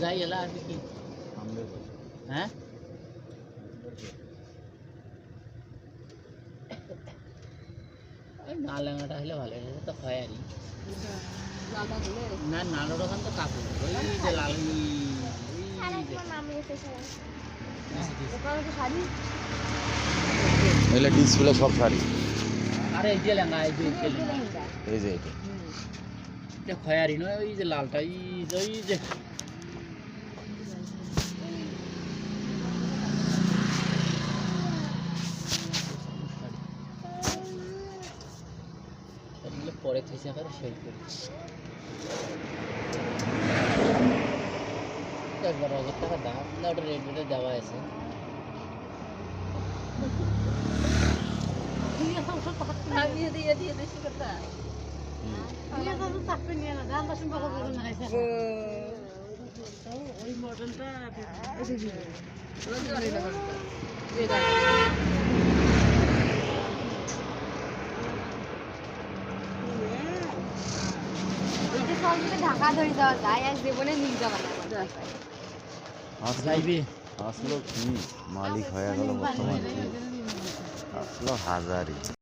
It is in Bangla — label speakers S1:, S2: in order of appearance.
S1: যাই এলা আর কি হ্যাঁ ওই নালাঙ্গাটা হলে ভালো হয়ে তো হয় আর না নালোর ওখান তো কাপড় ওই যে লাল
S2: এগুলো ডিসপ্লে সব শাড়ি
S1: আরে এই যে লেঙ্গা এই যে
S2: এই যে এটা
S1: এটা খয়ারি নয় ওই যে লালটা ওই যে পরে থেকে আবার শেড করি একবার 1000 টাকা দাম না ওটা রেট রেটে দেওয়া আছে ওই মডেলটা
S3: ঢাকা ধরে দেওয়া যায় আর জীবনে নিয়ে যাওয়া
S2: আসলো কি মালিক হয়ে গেল বর্তমানে আসলো হাজারি